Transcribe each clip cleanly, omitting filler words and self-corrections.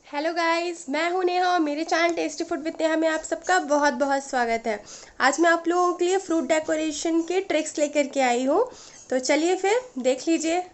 Hello guys, मैं हूं नेहा और मेरे channel tasty food with Neha में आप सबका बहुत बहुत स्वागत है। आज मैं आप लोगों के लिए फ्रूट डेकोरेशन के ट्रिक्स लेकर के आई हूं। तो चलिए फिर देख लीजिए।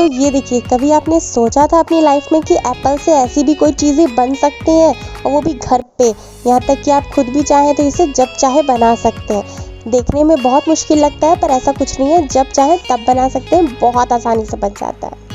तो ये देखिए, कभी आपने सोचा था अपनी लाइफ में कि एप्पल से ऐसी भी कोई चीज़ें बन सकती हैं, और वो भी घर पे, यहाँ तक कि आप खुद भी चाहें तो इसे जब चाहे बना सकते हैं। देखने में बहुत मुश्किल लगता है, पर ऐसा कुछ नहीं है, जब चाहे तब बना सकते हैं, बहुत आसानी से बन जाता है।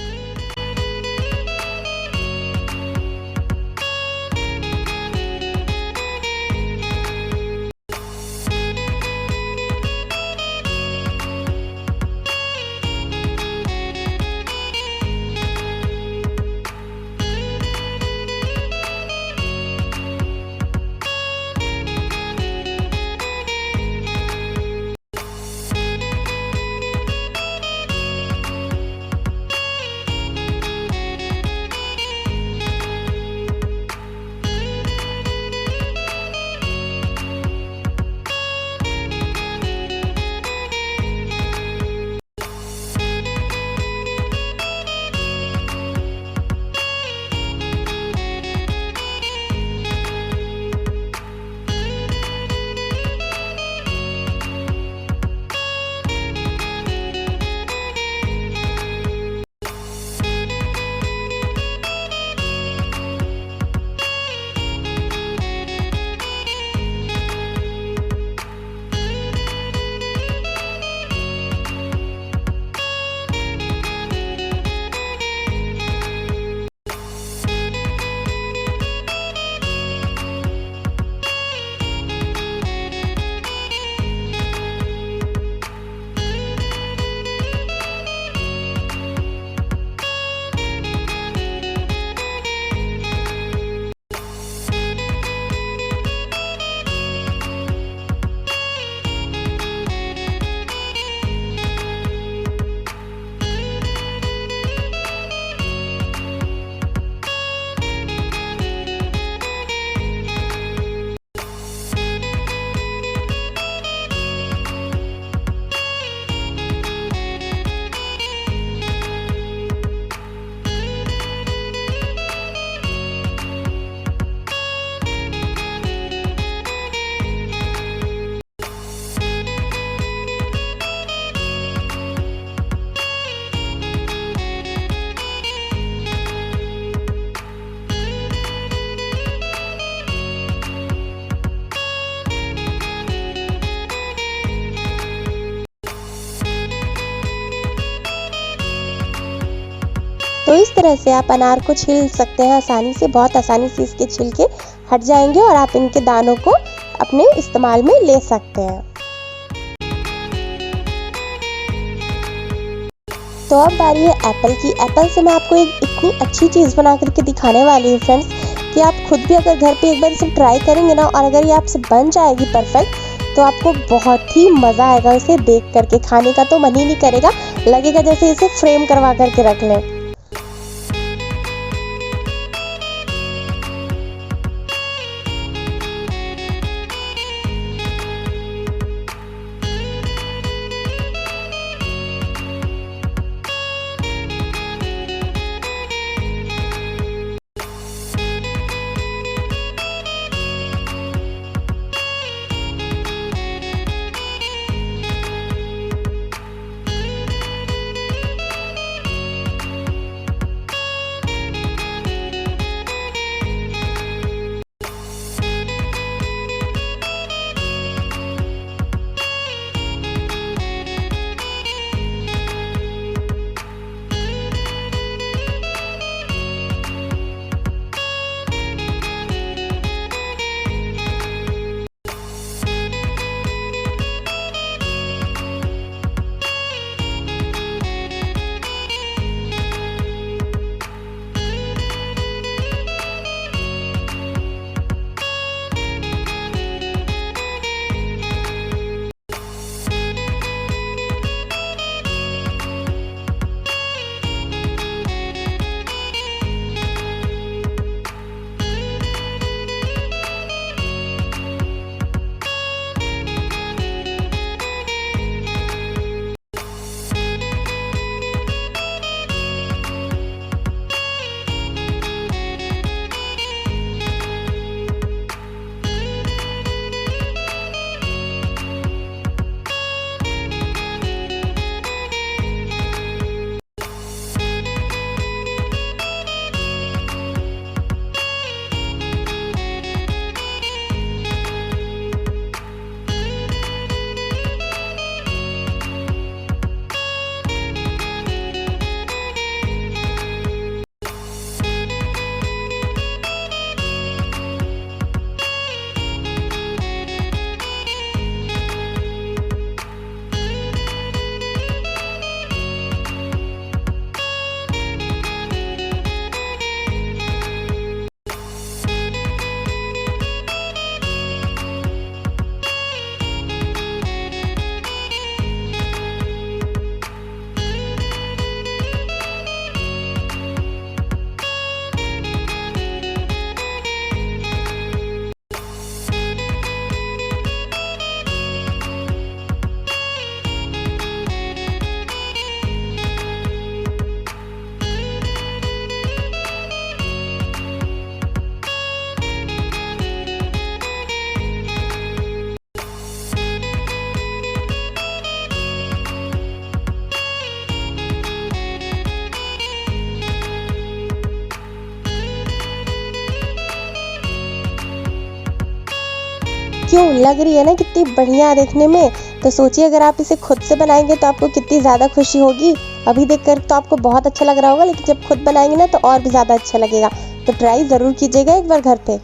तो इस तरह से आप अनार को छील सकते हैं आसानी से, बहुत आसानी से इसके छिलके हट जाएंगे और आप इनके दानों को अपने इस्तेमाल में ले सकते हैं। तो अब बारी है एप्पल की। एप्पल से मैं आपको एक इतनी अच्छी चीज़ बना करके दिखाने वाली हूँ फ्रेंड्स, कि आप खुद भी अगर घर पे एक बार इसे ट्राई करेंगे ना, और अगर ये आपसे बन जाएगी परफेक्ट, तो आपको बहुत ही मज़ा आएगा इसे देख करके। खाने का तो मन ही नहीं करेगा, लगेगा जैसे इसे फ्रेम करवा करके रख लें। क्यों लग रही है ना कितनी बढ़िया देखने में। तो सोचिए अगर आप इसे खुद से बनाएंगे तो आपको कितनी ज़्यादा खुशी होगी। अभी देखकर तो आपको बहुत अच्छा लग रहा होगा, लेकिन जब खुद बनाएंगे ना तो और भी ज़्यादा अच्छा लगेगा। तो ट्राई ज़रूर कीजिएगा एक बार घर पे।